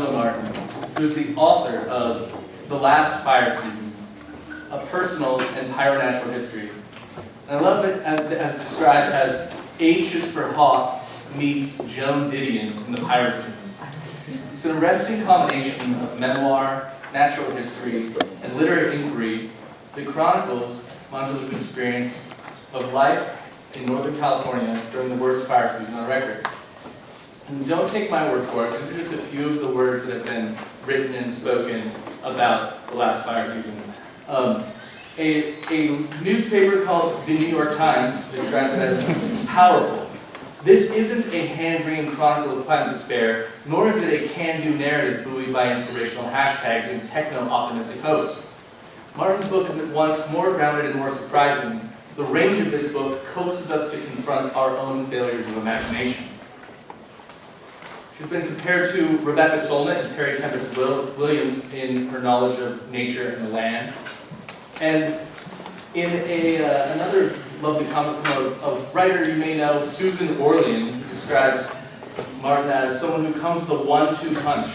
Manjula Martin, who is the author of The Last Fire Season, A Personal and Pyronatural History. And I love it as described as H is for Hawk meets Joan Didion in the piracy. It's an arresting combination of memoir, natural history, and literary inquiry that chronicles Manjula's experience of life in Northern California during the worst fire season on record. And don't take my word for it, these are just a few of the words that have been written and spoken about the last fire season. A newspaper called the New York Times describes it as powerful. This isn't a hand-wringing chronicle of climate despair, nor is it a can-do narrative buoyed by inspirational hashtags and techno-optimistic hopes. Martin's book is at once more grounded and more surprising. The range of this book coaxes us to confront our own failures of imagination. She's been compared to Rebecca Solnit and Terry Tempest Williams in her knowledge of nature and the land. And in another lovely comment from a writer you may know, Susan Orlean, who describes Martin as someone who comes with a 1-2 punch.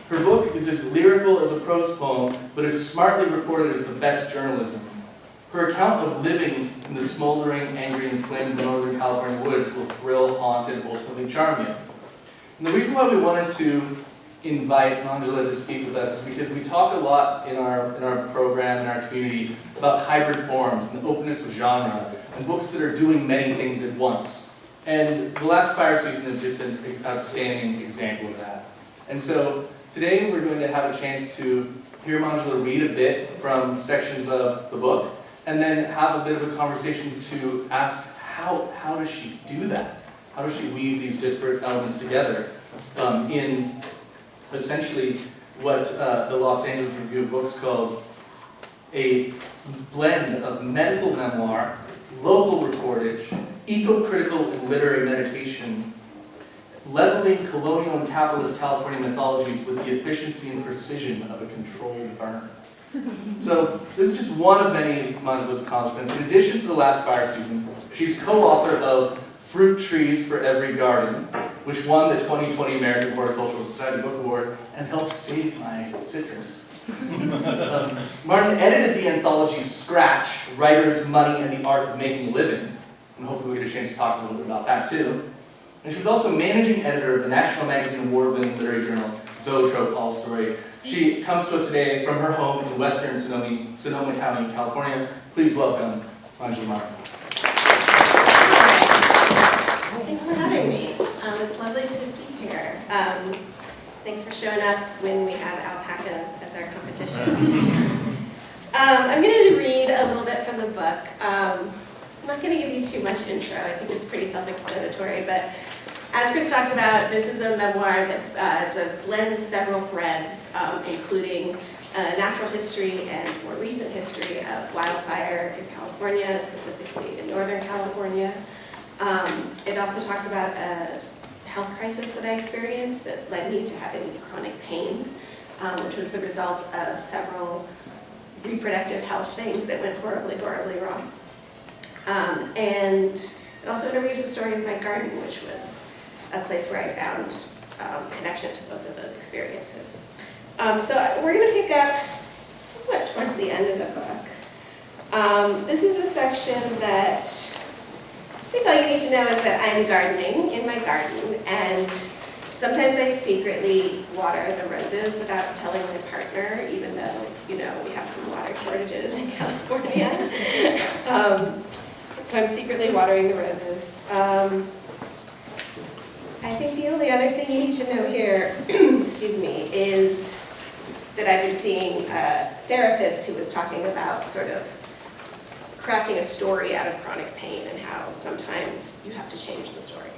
Her book is as lyrical as a prose poem, but as smartly reported as the best journalism. Her account of living in the smoldering, angry, and flamed Northern California woods will thrill, haunt, and ultimately charm you. And the reason why we wanted to invite Manjula to speak with us is because we talk a lot in our program, in our community, about hybrid forms and the openness of genre, and books that are doing many things at once. And The Last Fire Season is just an outstanding example of that. And so today we're going to have a chance to hear Manjula read a bit from sections of the book, and then have a bit of a conversation to ask how does she do that? How does she weave these disparate elements together in essentially what the Los Angeles Review of Books calls a blend of medical memoir, local reportage, eco-critical and literary meditation, leveling colonial and capitalist California mythologies with the efficiency and precision of a controlled burn. So this is just one of many of Manjula's accomplishments. In addition to The Last Fire Season, she's co-author of Fruit Trees for Every Garden, which won the 2020 American Horticultural Society Book Award and helped save my citrus. Martin edited the anthology Scratch, Writers, Money, and the Art of Making a Living, and hopefully we'll get a chance to talk a little bit about that too. And she was also managing editor of the National Magazine Award-winning literary journal Zoetrope All Story. She comes to us today from her home in western Sonoma County, California. Please welcome Manjula Martin. Thanks for having me. It's lovely to be here. Thanks for showing up when we have alpacas as our competition. I'm going to read a little bit from the book. I'm not going to give you too much intro. I think it's pretty self-explanatory, but as Chris talked about, this is a memoir that blends several threads, including natural history and more recent history of wildfire in California, specifically in Northern California. It also talks about a health crisis that I experienced that led me to having chronic pain, which was the result of several reproductive health things that went horribly, horribly wrong. And it also interviews the story of my garden, which was a place where I found connection to both of those experiences. So we're going to pick up somewhat towards the end of the book. This is a section that I think all you need to know is that I'm gardening in my garden, and sometimes I secretly water the roses without telling my partner, even though, we have some water shortages in California. So I'm secretly watering the roses. I think the only other thing you need to know here, excuse me, is that I've been seeing a therapist who was talking about sort of crafting a story out of chronic pain and how sometimes you have to change the story.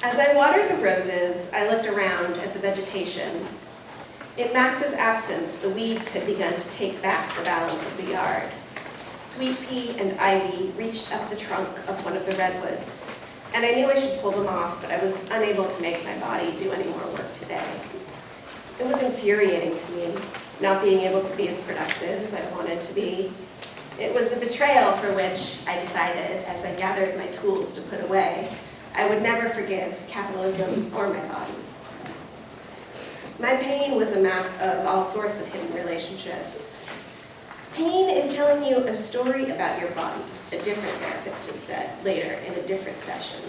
As I watered the roses, I looked around at the vegetation. In Max's absence, the weeds had begun to take back the balance of the yard. Sweet pea and ivy reached up the trunk of one of the redwoods, and I knew I should pull them off, but I was unable to make my body do any more work today. It was infuriating to me, not being able to be as productive as I wanted to be, It was a betrayal for which I decided, as I gathered my tools to put away, I would never forgive capitalism or my body. My pain was a map of all sorts of hidden relationships. Pain is telling you a story about your body, a different therapist had said later in a different session.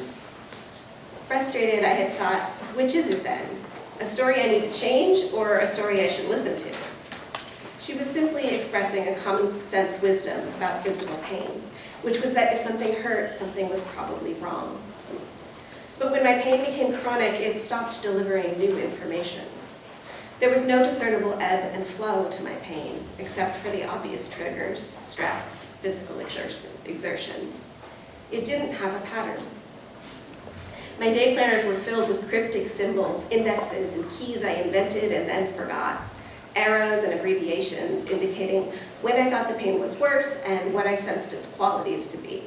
Frustrated, I had thought, which is it then? A story I need to change or a story I should listen to? She was simply expressing a common sense wisdom about physical pain, which was that if something hurt, something was probably wrong. But when my pain became chronic, it stopped delivering new information. There was no discernible ebb and flow to my pain, except for the obvious triggers, stress, physical exertion. It didn't have a pattern. My day planners were filled with cryptic symbols, indexes, and keys I invented and then forgot. Arrows and abbreviations indicating when I thought the pain was worse and what I sensed its qualities to be.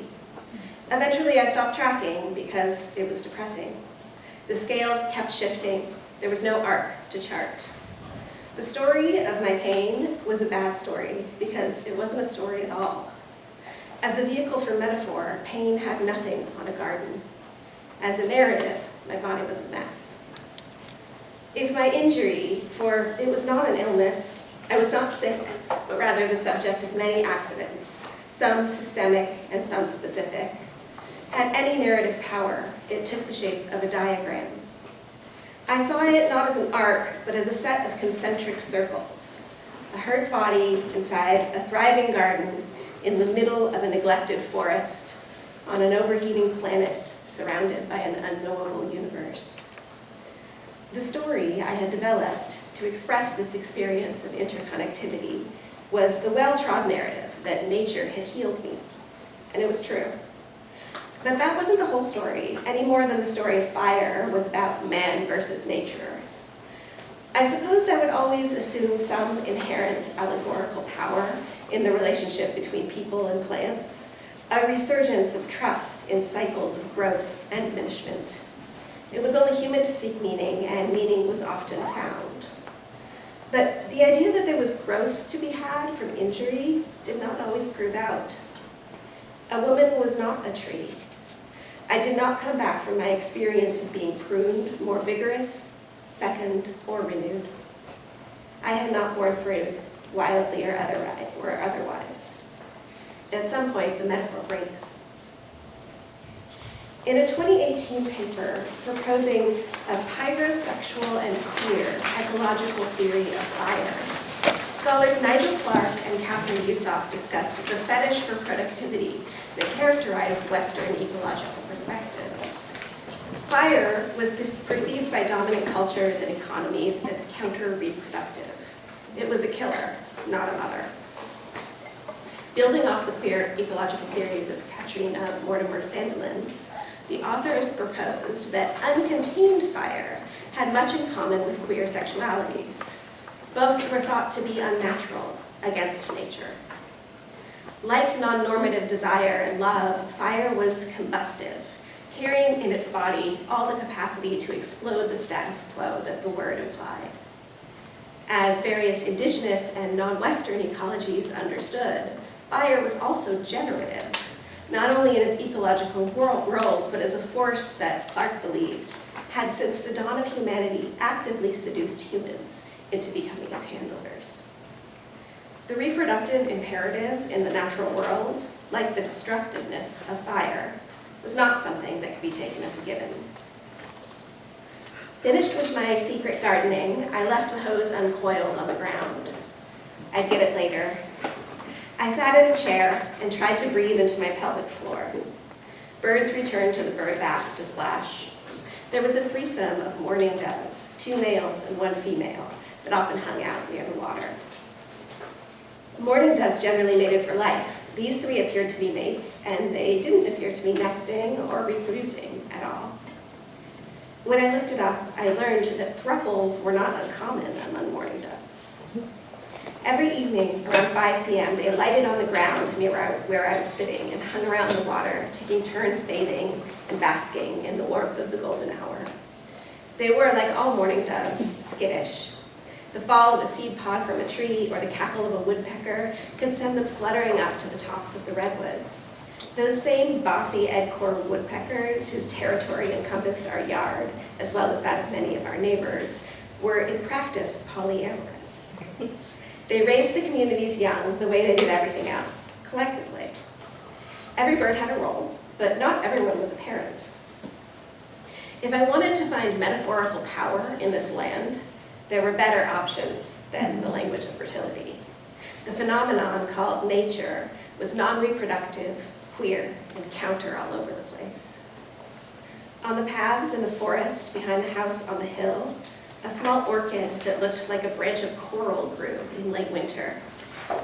Eventually I stopped tracking because it was depressing. The scales kept shifting. There was no arc to chart. The story of my pain was a bad story because it wasn't a story at all. As a vehicle for metaphor, pain had nothing on a garden. As a narrative, my body was a mess. If my injury, for it was not an illness, I was not sick, but rather the subject of many accidents, some systemic and some specific, had any narrative power, it took the shape of a diagram. I saw it not as an arc, but as a set of concentric circles. A hurt body inside a thriving garden in the middle of a neglected forest on an overheating planet surrounded by an unknowable universe. The story I had developed to express this experience of interconnectivity was the well-trod narrative that nature had healed me, and it was true. But that wasn't the whole story, any more than the story of fire was about man versus nature. I supposed I would always assume some inherent allegorical power in the relationship between people and plants, a resurgence of trust in cycles of growth and diminishment. It was only human to seek meaning, and meaning was often found. But the idea that there was growth to be had from injury did not always prove out. A woman was not a tree. I did not come back from my experience of being pruned more vigorous, fecund, or renewed. I had not borne fruit, wildly or otherwise. At some point, the metaphor breaks. In a 2018 paper proposing a pyrosexual and queer ecological theory of fire, scholars Nigel Clark and Catherine Yusof discussed the fetish for productivity that characterized Western ecological perspectives. Fire was perceived by dominant cultures and economies as counter-reproductive. It was a killer, not a mother. Building off the queer ecological theories of Katrina Mortimer Sandilands, the authors proposed that uncontained fire had much in common with queer sexualities. Both were thought to be unnatural, against nature. Like non-normative desire and love, fire was combustive, carrying in its body all the capacity to explode the status quo that the word implied. As various indigenous and non-Western ecologies understood, fire was also generative, not only in its ecological roles, but as a force that Clark believed had since the dawn of humanity actively seduced humans into becoming its handlers. The reproductive imperative in the natural world, like the destructiveness of fire, was not something that could be taken as a given. Finished with my secret gardening, I left the hose uncoiled on the ground. I'd get it later. I sat in a chair and tried to breathe into my pelvic floor. Birds returned to the bird bath to splash. There was a threesome of mourning doves, 2 males and 1 female, that often hung out near the water. Mourning doves generally mated for life. These 3 appeared to be mates, and they didn't appear to be nesting or reproducing at all. When I looked it up, I learned that thruples were not uncommon among mourning doves. Every evening, around 5 p.m., they alighted on the ground near where I was sitting and hung around the water, taking turns bathing and basking in the warmth of the golden hour. They were, like all mourning doves, skittish. The fall of a seed pod from a tree or the cackle of a woodpecker can send them fluttering up to the tops of the redwoods. Those same bossy Edcore woodpeckers, whose territory encompassed our yard, as well as that of many of our neighbors, were in practice polyamorous. They raised the community's young the way they did everything else, collectively. Every bird had a role, but not everyone was a parent. If I wanted to find metaphorical power in this land, there were better options than the language of fertility. The phenomenon called nature was non-reproductive, queer, and counter all over the place. On the paths in the forest behind the house on the hill, a small orchid that looked like a branch of coral grew in late winter.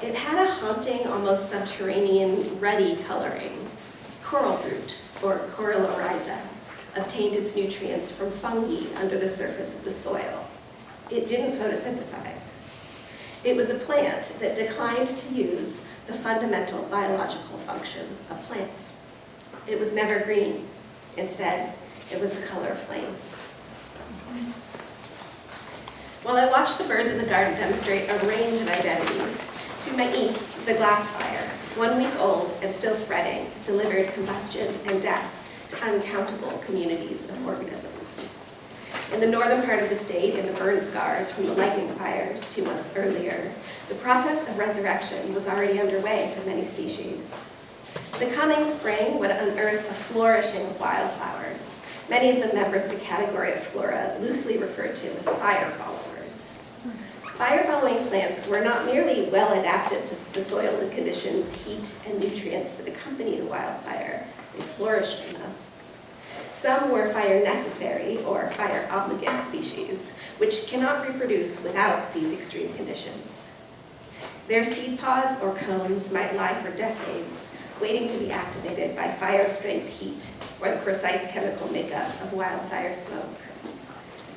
It had a haunting, almost subterranean, ruddy coloring. Coral root, or coralorhiza, obtained its nutrients from fungi under the surface of the soil. It didn't photosynthesize. It was a plant that declined to use the fundamental biological function of plants. It was never green. Instead, it was the color of flames. While I watched the birds in the garden demonstrate a range of identities, to my east, the glass fire, 1 week old and still spreading, delivered combustion and death to uncountable communities of organisms. In the northern part of the state, in the burn scars from the lightning fires 2 months earlier, the process of resurrection was already underway for many species. The coming spring would unearth a flourishing of wildflowers, many of them members of the category of flora loosely referred to as fire followers. Fire-following plants were not merely well adapted to the soil and conditions, heat, and nutrients that accompanied a wildfire, they flourished in them. Some were fire-necessary or fire-obligate species, which cannot reproduce without these extreme conditions. Their seed pods or cones might lie for decades, waiting to be activated by fire-strength heat or the precise chemical makeup of wildfire smoke.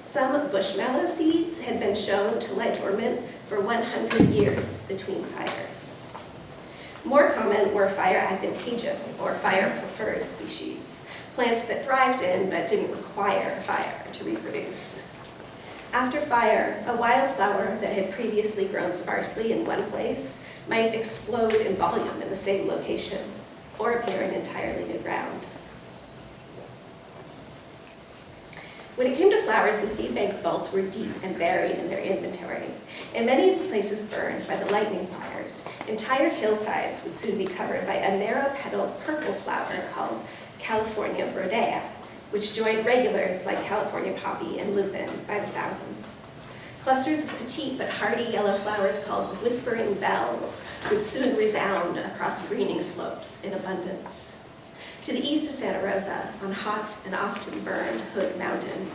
Some bushmallow seeds had been shown to lie dormant for 100 years between fires. More common were fire-advantageous or fire-preferred species, plants that thrived in but didn't require fire to reproduce. After fire, a wildflower that had previously grown sparsely in one place might explode in volume in the same location, or appear in entirely new ground. When it came to flowers, the seed bank's vaults were deep and buried in their inventory. In many of the places burned by the lightning fires, entire hillsides would soon be covered by a narrow-petaled purple flower called California brodea, which joined regulars like California poppy and lupin by the thousands. Clusters of petite but hardy yellow flowers called whispering bells would soon resound across greening slopes in abundance. To the east of Santa Rosa, on hot and often burned Hood Mountain,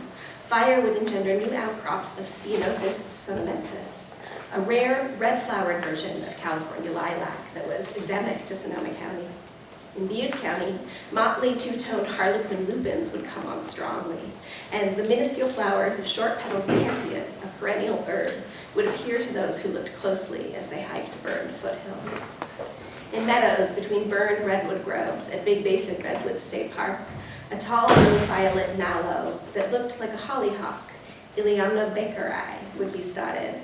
fire would engender new outcrops of Ceanothus sonamensis, a rare red-flowered version of California lilac that was endemic to Sonoma County. In Butte County, motley two-toned harlequin lupins would come on strongly, and the minuscule flowers of short-petaled campion, a perennial bird, would appear to those who looked closely as they hiked burned foothills. In meadows between burned redwood groves at Big Basin Redwoods State Park, a tall rose-violet mallow that looked like a hollyhock, Ileana bakeri, would be spotted.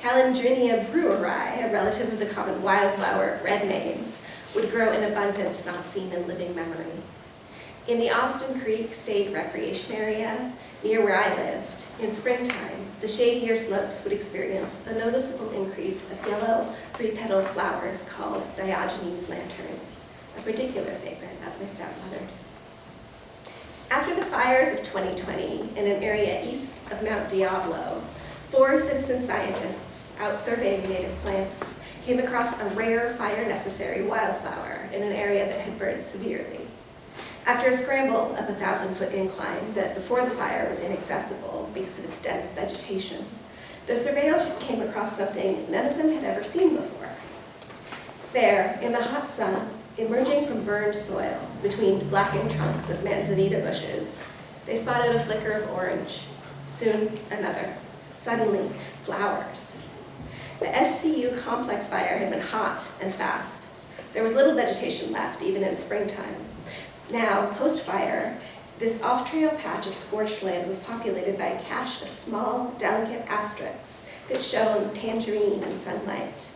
Calendrinia breweri, a relative of the common wildflower red maize, would grow in abundance not seen in living memory. In the Austin Creek State Recreation Area, near where I lived, in springtime, the shadier slopes would experience a noticeable increase of yellow, three-petaled flowers called Diogenes lanterns, a particular favorite of my stepmother's. After the fires of 2020, in an area east of Mount Diablo, 4 citizen scientists out surveying native plants came across a rare fire-necessary wildflower in an area that had burned severely. After a scramble up a 1,000-foot incline that before the fire was inaccessible because of its dense vegetation, the surveyors came across something none of them had ever seen before. There, in the hot sun, emerging from burned soil between blackened trunks of manzanita bushes, they spotted a flicker of orange, soon another, suddenly flowers. The SCU complex fire had been hot and fast. There was little vegetation left, even in springtime. Now, post-fire, This off-trail patch of scorched land was populated by a cache of small, delicate asterisks that shone tangerine in sunlight.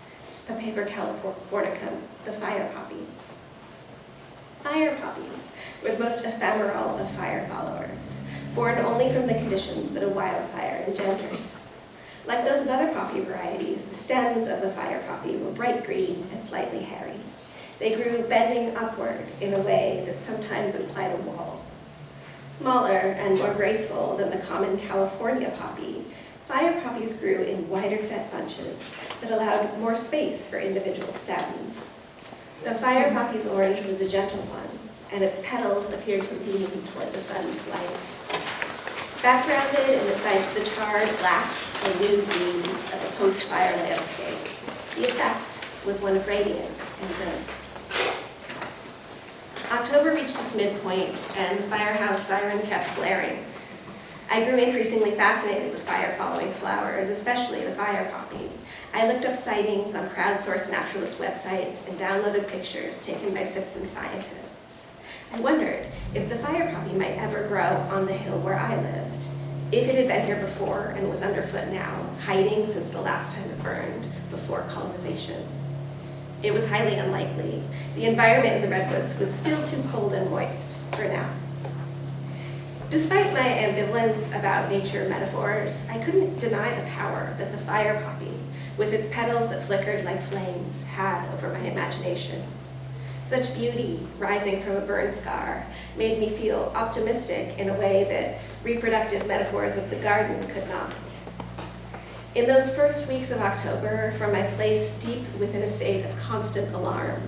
Papaver californicum, the fire poppy. Fire poppies were the most ephemeral of fire followers, born only from the conditions that a wildfire engendered. Like those of other poppy varieties, the stems of the fire poppy were bright green and slightly hairy. They grew bending upward in a way that sometimes implied a wall. Smaller and more graceful than the common California poppy, fire poppies grew in wider set bunches that allowed more space for individual stems. The fire poppy's orange was a gentle one, and its petals appeared to lean toward the sun's light. Backgrounded by the charred blacks and nude greens of a post-fire landscape, the effect was one of radiance and grace. October reached its midpoint, and the firehouse siren kept blaring. I grew increasingly fascinated with fire-following flowers, especially the fire poppy. I looked up sightings on crowdsourced naturalist websites and downloaded pictures taken by citizen scientists. I wondered if the fire poppy might ever grow on the hill where I lived, if it had been here before and was underfoot now, hiding since the last time it burned, before colonization. It was highly unlikely. The environment in the redwoods was still too cold and moist for now. Despite my ambivalence about nature metaphors, I couldn't deny the power that the fire poppy, with its petals that flickered like flames, had over my imagination. Such beauty rising from a burn scar made me feel optimistic in a way that reproductive metaphors of the garden could not. In those first weeks of October, from my place deep within a state of constant alarm,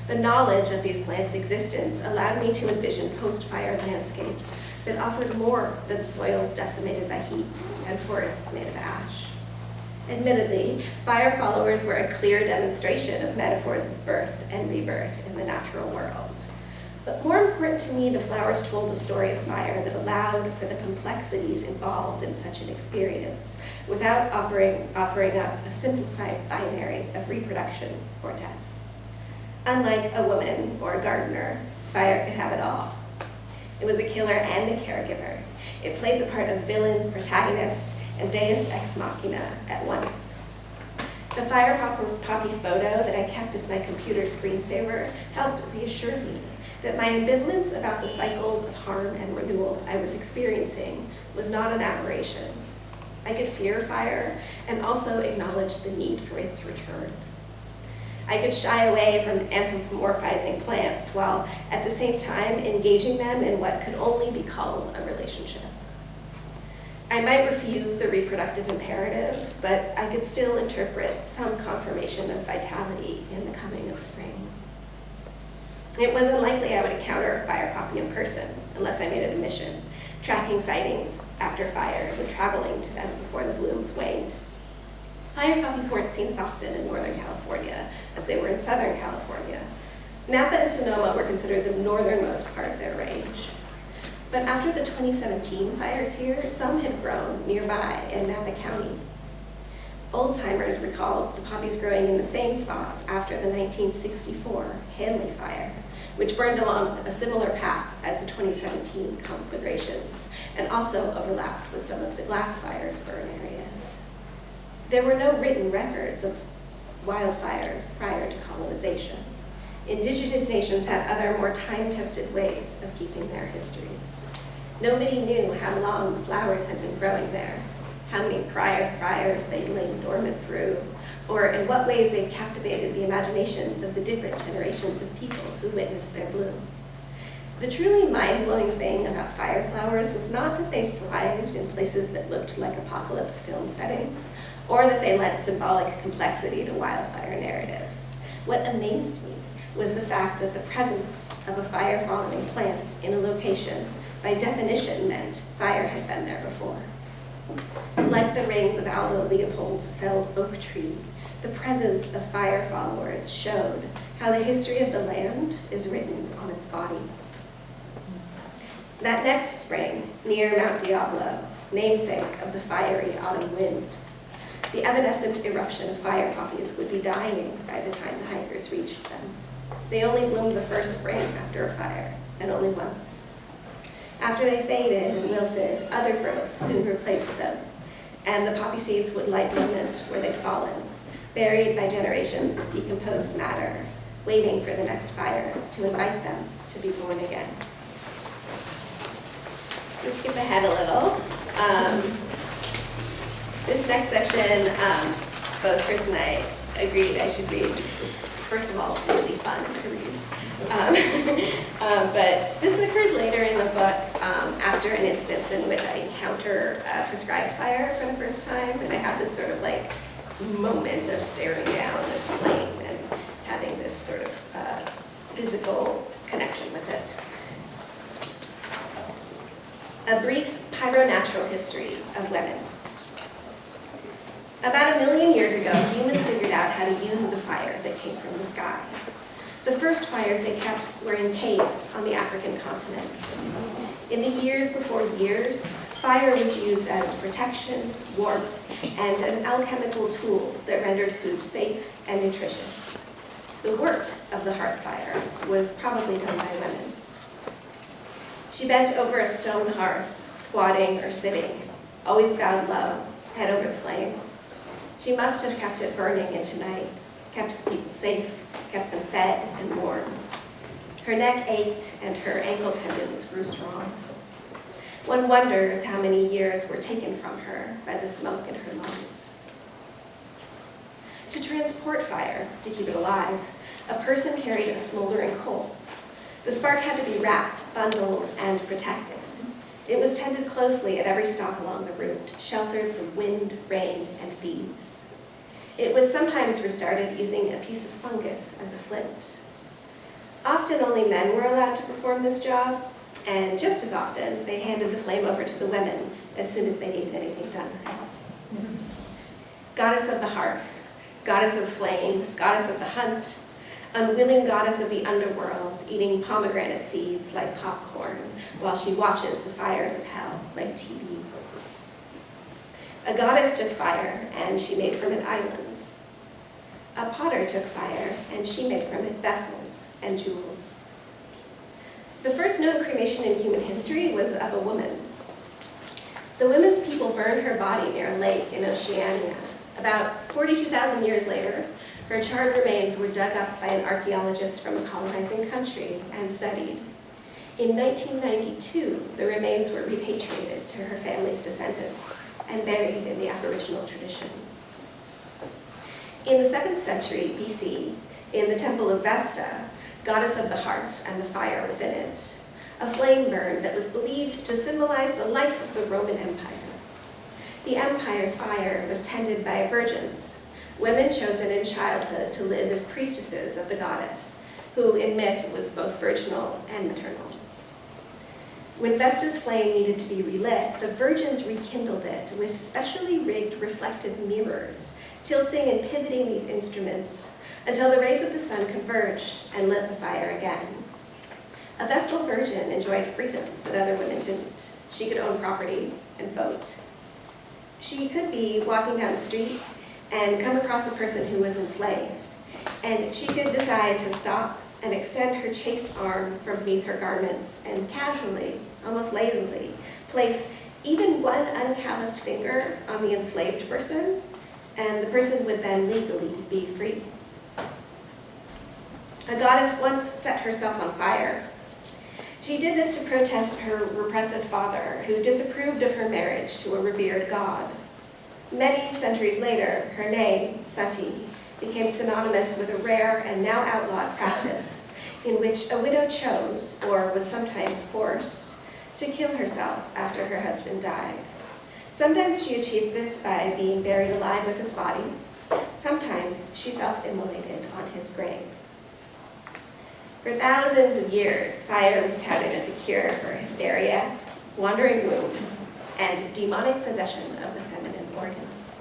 the knowledge of these plants' existence allowed me to envision post-fire landscapes that offered more than soils decimated by heat and forests made of ash. Admittedly, fire followers were a clear demonstration of metaphors of birth and rebirth in the natural world. But more important to me, the flowers told a story of fire that allowed for the complexities involved in such an experience, without offering up a simplified binary of reproduction or death. Unlike a woman or a gardener, fire could have it all. It was a killer and a caregiver. It played the part of villain, protagonist, and deus ex machina at once. The fire poppy photo that I kept as my computer screensaver helped reassure me that my ambivalence about the cycles of harm and renewal I was experiencing was not an aberration. I could fear fire and also acknowledge the need for its return. I could shy away from anthropomorphizing plants while at the same time engaging them in what could only be called a relationship. I might refuse the reproductive imperative, but I could still interpret some confirmation of vitality in the coming of spring. It was unlikely I would encounter a fire poppy in person unless I made it a mission, tracking sightings after fires and traveling to them before the blooms waned. Fire poppies weren't seen as often in Northern California as they were in Southern California. Napa and Sonoma were considered the northernmost part of their range. But after the 2017 fires here, some had grown nearby in Napa County. Old-timers recalled the poppies growing in the same spots after the 1964 Hanley fire, which burned along a similar path as the 2017 conflagrations, and also overlapped with some of the glass fire's burn areas. There were no written records of wildfires prior to colonization. Indigenous nations had other, more time-tested ways of keeping their histories. Nobody knew how long the flowers had been growing there, how many prior fires they'd lain dormant through, or in what ways they'd captivated the imaginations of the different generations of people who witnessed their bloom. The truly mind-blowing thing about fire flowers was not that they thrived in places that looked like apocalypse film settings, or that they lent symbolic complexity to wildfire narratives. What amazed me was the fact that the presence of a fire-following plant in a location by definition meant fire had been there before. Like the rings of Aldo Leopold's felled oak tree, the presence of fire followers showed how the history of the land is written on its body. That next spring, near Mount Diablo, namesake of the fiery autumn wind, the evanescent eruption of fire poppies would be dying by the time the hikers reached them. They only bloomed the first spring after a fire, and only once. After they faded and wilted, other growth soon replaced them, and the poppy seeds would lie dormant where they'd fallen, buried by generations of decomposed matter, waiting for the next fire to invite them to be born again. Let's skip ahead a little. This next section, both Chris and I agreed I should read because it's, first of all, really fun to read. But this occurs later in the book after an instance in which I encounter a prescribed fire for the first time, and I have this sort of like moment of staring down this flame and having this sort of physical connection with it. A brief pyronatural history of women. About 1 million years ago, humans figured out how to use the fire that came from the sky. The first fires they kept were in caves on the African continent. In the years before years, fire was used as protection, warmth, and an alchemical tool that rendered food safe and nutritious. The work of the hearth fire was probably done by women. She bent over a stone hearth, squatting or sitting, always bowed low, head over the flame. She must have kept it burning into night, kept people safe, kept them fed and warm. Her neck ached and her ankle tendons grew strong. One wonders how many years were taken from her by the smoke in her lungs. To transport fire, to keep it alive, a person carried a smoldering coal. The spark had to be wrapped, bundled, and protected. It was tended closely at every stop along the route, sheltered from wind, rain, and thieves. It was sometimes restarted using a piece of fungus as a flint. Often only men were allowed to perform this job, and just as often, they handed the flame over to the women as soon as they needed anything done to them. Goddess of the hearth, goddess of flame, goddess of the hunt, unwilling goddess of the underworld, eating pomegranate seeds like popcorn while she watches the fires of hell like TV. A goddess took fire, and she made from it islands. A potter took fire, and she made from it vessels and jewels. The first known cremation in human history was of a woman. The women's people burned her body near a lake in Oceania. About 42,000 years later, her charred remains were dug up by an archaeologist from a colonizing country and studied. In 1992, the remains were repatriated to her family's descendants and buried in the Aboriginal tradition. In the 2nd century BC, in the Temple of Vesta, goddess of the hearth and the fire within it, a flame burned that was believed to symbolize the life of the Roman Empire. The empire's fire was tended by virgins, women chosen in childhood to live as priestesses of the goddess, who in myth was both virginal and maternal. When Vesta's flame needed to be relit, the virgins rekindled it with specially rigged reflective mirrors, tilting and pivoting these instruments until the rays of the sun converged and lit the fire again. A Vestal virgin enjoyed freedoms that other women didn't. She could own property and vote. She could be walking down the street and come across a person who was enslaved, and she could decide to stop and extend her chaste arm from beneath her garments and casually, almost lazily, place even one uncalloused finger on the enslaved person, and the person would then legally be free. A goddess once set herself on fire. She did this to protest her repressive father, who disapproved of her marriage to a revered god. Many centuries later, her name, Sati, became synonymous with a rare and now outlawed practice in which a widow chose, or was sometimes forced, to kill herself after her husband died. Sometimes she achieved this by being buried alive with his body. Sometimes she self-immolated on his grave. For thousands of years, fire was touted as a cure for hysteria, wandering wombs, and demonic possession of the feminine organs.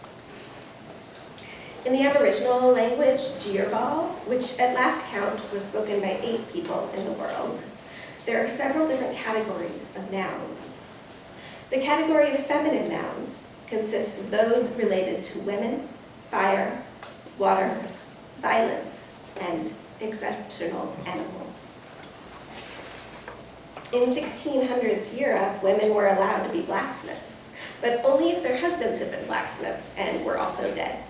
In the Aboriginal language, Jirbal, which at last count was spoken by 8 people in the world, there are several different categories of nouns. The category of feminine nouns consists of those related to women, fire, water, violence, and exceptional animals. In 1600s Europe, women were allowed to be blacksmiths, but only if their husbands had been blacksmiths and were also dead.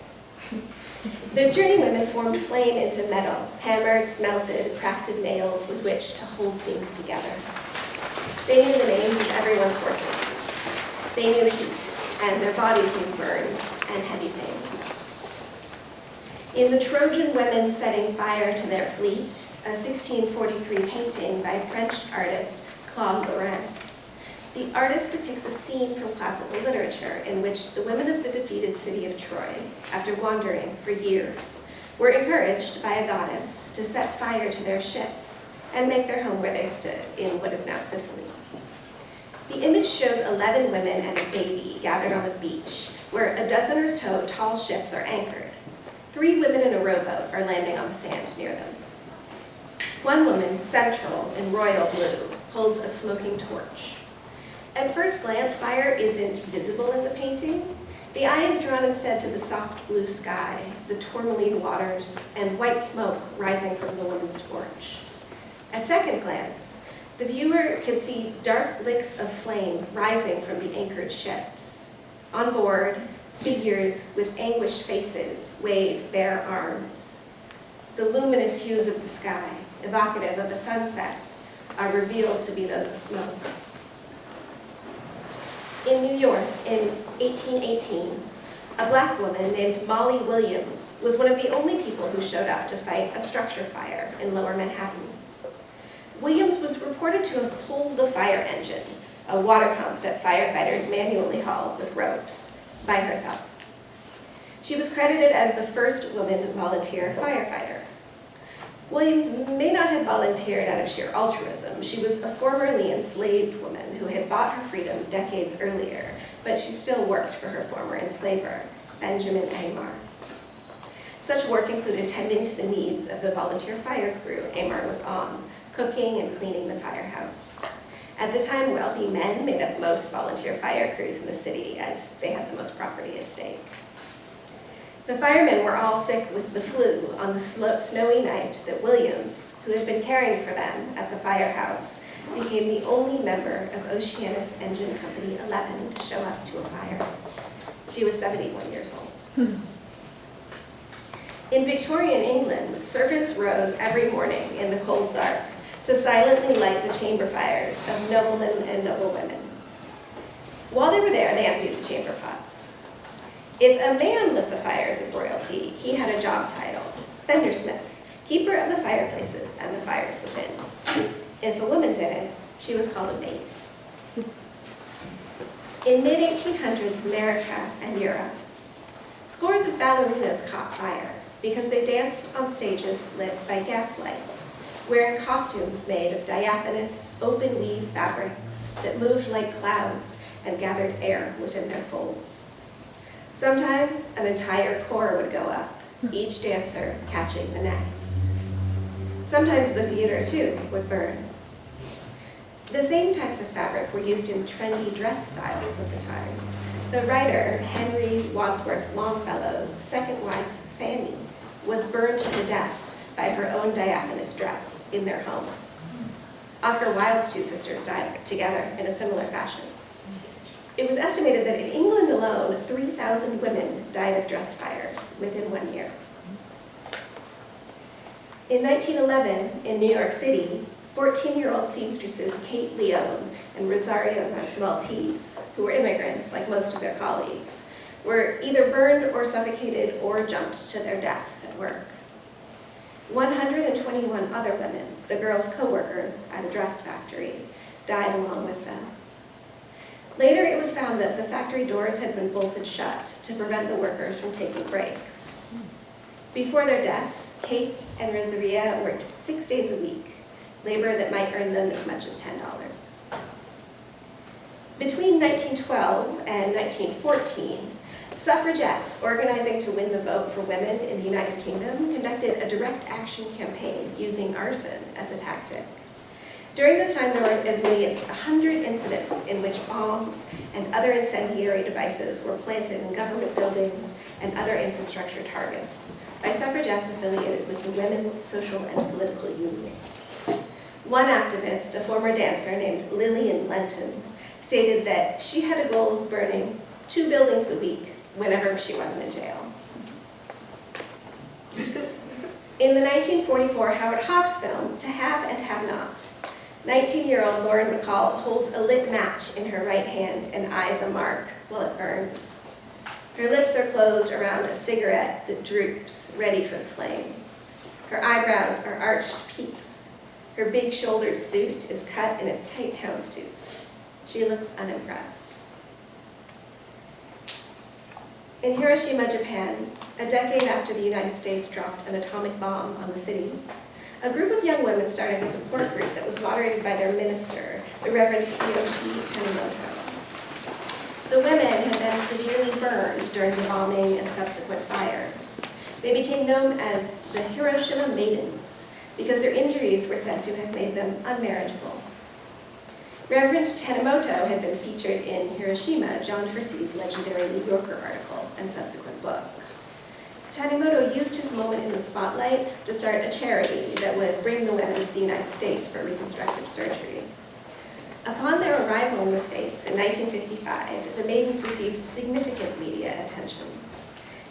The journeywomen formed flame into metal, hammered, smelted, crafted nails with which to hold things together. They knew the names of everyone's horses. They knew the heat, and their bodies knew burns and heavy things. In The Trojan Women Setting Fire to Their Fleet, a 1643 painting by French artist Claude Lorrain, the artist depicts a scene from classical literature in which the women of the defeated city of Troy, after wandering for years, were encouraged by a goddess to set fire to their ships and make their home where they stood in what is now Sicily. The image shows 11 women and a baby gathered on a beach where a dozen or so tall ships are anchored. 3 women in a rowboat are landing on the sand near them. One woman, central in royal blue, holds a smoking torch. At first glance, fire isn't visible in the painting. The eye is drawn instead to the soft blue sky, the tourmaline waters, and white smoke rising from the woman's torch. At second glance, the viewer can see dark licks of flame rising from the anchored ships. On board, figures with anguished faces wave bare arms. The luminous hues of the sky, evocative of a sunset, are revealed to be those of smoke. In New York, in 1818, a black woman named Molly Williams was one of the only people who showed up to fight a structure fire in Lower Manhattan. Williams was reported to have pulled the fire engine, a water pump that firefighters manually hauled with ropes, by herself. She was credited as the first woman volunteer firefighter. Williams may not have volunteered out of sheer altruism. She was a formerly enslaved woman who had bought her freedom decades earlier, but she still worked for her former enslaver, Benjamin Amar. Such work included tending to the needs of the volunteer fire crew Amar was on, cooking and cleaning the firehouse. At the time, wealthy men made up most volunteer fire crews in the city, as they had the most property at stake. The firemen were all sick with the flu on the snowy night that Williams, who had been caring for them at the firehouse, became the only member of Oceanus Engine Company 11 to show up to a fire. She was 71 years old. In Victorian England, servants rose every morning in the cold dark to silently light the chamber fires of noblemen and noblewomen. While they were there, they emptied the chamber pots. If a man lit the fires of royalty, he had a job title, fendersmith, keeper of the fireplaces and the fires within. If a woman did it, she was called a maid. In mid-1800s America and Europe, scores of ballerinas caught fire because they danced on stages lit by gaslight, wearing costumes made of diaphanous, open-weave fabrics that moved like clouds and gathered air within their folds. Sometimes an entire corps would go up, each dancer catching the next. Sometimes the theater, too, would burn. The same types of fabric were used in trendy dress styles of the time. The writer Henry Wadsworth Longfellow's second wife, Fanny, was burned to death by her own diaphanous dress in their home. Oscar Wilde's 2 sisters died together in a similar fashion. It was estimated that in England alone, 3,000 women died of dress fires within 1 year. In 1911, in New York City, 14-year-old seamstresses Kate Leone and Rosario Maltese, who were immigrants like most of their colleagues, were either burned or suffocated or jumped to their deaths at work. 121 other women, the girls' co-workers at a dress factory, died along with them. Later, it was found that the factory doors had been bolted shut to prevent the workers from taking breaks. Before their deaths, Kate and Rosaria worked 6 days a week, labor that might earn them as much as $10. Between 1912 and 1914, suffragettes organizing to win the vote for women in the United Kingdom conducted a direct action campaign using arson as a tactic. During this time, there were as many as 100 incidents in which bombs and other incendiary devices were planted in government buildings and other infrastructure targets by suffragettes affiliated with the Women's Social and Political Union. One activist, a former dancer named Lillian Lenton, stated that she had a goal of burning 2 buildings a week whenever she wasn't in jail. In the 1944 Howard Hawks film, To Have and Have Not, 19-year-old Lauren Bacall holds a lit match in her right hand and eyes a mark while it burns. Her lips are closed around a cigarette that droops, ready for the flame. Her eyebrows are arched peaks. Her big shouldered suit is cut in a tight houndstooth. She looks unimpressed. In Hiroshima, Japan, a decade after the United States dropped an atomic bomb on the city, a group of young women started a support group that was moderated by their minister, the Reverend Hiroshi Tanimoto. The women had been severely burned during the bombing and subsequent fires. They became known as the Hiroshima Maidens because their injuries were said to have made them unmarriageable. Reverend Tanimoto had been featured in Hiroshima, John Hersey's legendary New Yorker article and subsequent book. Tanimoto used his moment in the spotlight to start a charity that would bring the women to the United States for reconstructive surgery. Upon their arrival in the States in 1955, the maidens received significant media attention.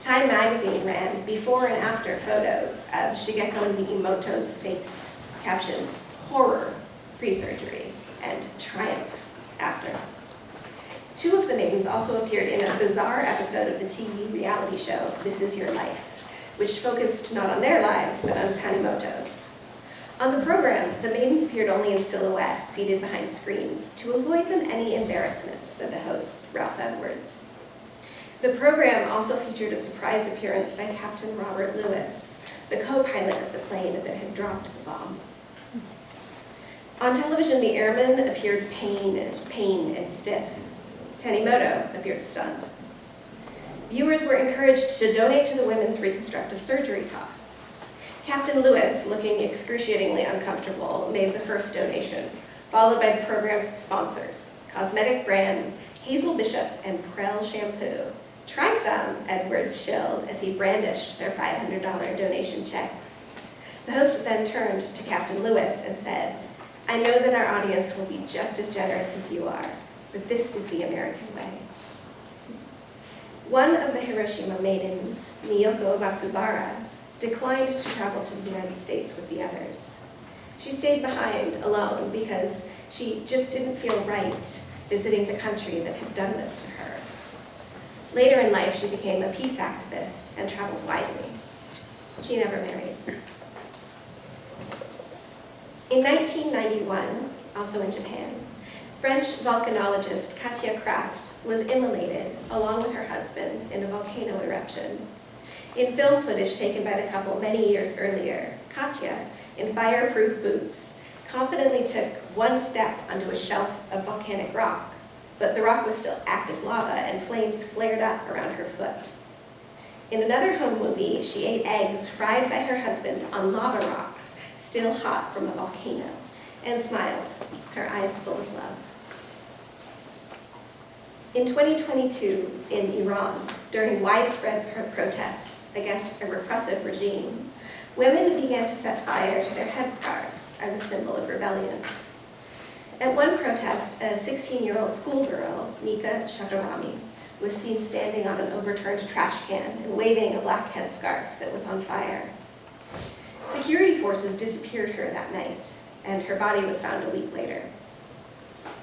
Time magazine ran before and after photos of Shigeko Miyamoto's face, captioned, "Horror, pre-surgery," and "Triumph, after." 2 of the maidens also appeared in a bizarre episode of the TV reality show, This Is Your Life, which focused not on their lives, but on Tanimoto's. On the program, the maidens appeared only in silhouette, seated behind screens, to avoid them any embarrassment, said the host, Ralph Edwards. The program also featured a surprise appearance by Captain Robert Lewis, the co-pilot of the plane that had dropped the bomb. On television, the airmen appeared pained and stiff. Tanimoto appeared stunned. Viewers were encouraged to donate to the women's reconstructive surgery costs. Captain Lewis, looking excruciatingly uncomfortable, made the first donation, followed by the program's sponsors, cosmetic brand Hazel Bishop and Prel Shampoo. "Try some," Edwards shilled as he brandished their $500 donation checks. The host then turned to Captain Lewis and said, "I know that our audience will be just as generous as you are, but this is the American way." One of the Hiroshima maidens, Miyoko Matsubara, declined to travel to the United States with the others. She stayed behind alone because she just didn't feel right visiting the country that had done this to her. Later in life, she became a peace activist and traveled widely. She never married. In 1991, also in Japan, French volcanologist Katja Kraft was immolated along with her husband in a volcano eruption. In film footage taken by the couple many years earlier, Katja, in fireproof boots, confidently took one step onto a shelf of volcanic rock, but the rock was still active lava and flames flared up around her foot. In another home movie, she ate eggs fried by her husband on lava rocks, still hot from a volcano, and smiled, her eyes full of love. In 2022, in Iran, during widespread protests against a repressive regime, women began to set fire to their headscarves as a symbol of rebellion. At one protest, a 16-year-old schoolgirl, Mika Shakarami, was seen standing on an overturned trash can and waving a black headscarf that was on fire. Security forces disappeared her that night, and her body was found a week later.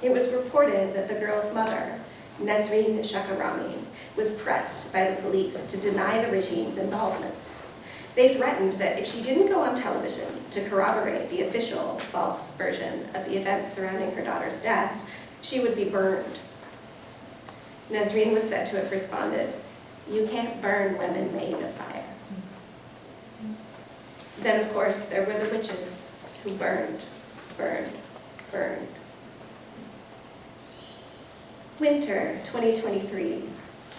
It was reported that the girl's mother, Nazreen Shakarami, was pressed by the police to deny the regime's involvement. They threatened that if she didn't go on television to corroborate the official false version of the events surrounding her daughter's death, she would be burned. Nazreen was said to have responded, "You can't burn women made of fire." Then, of course, there were the witches who burned, burned, burned. Winter 2023,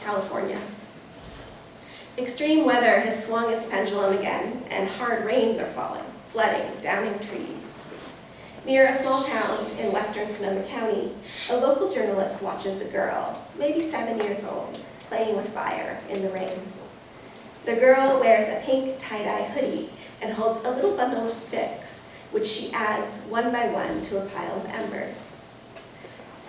California. Extreme weather has swung its pendulum again, and hard rains are falling, flooding, downing trees. Near a small town in western Sonoma County, a local journalist watches a girl, maybe 7 years old, playing with fire in the rain. The girl wears a pink tie-dye hoodie and holds a little bundle of sticks, which she adds one by one to a pile of embers.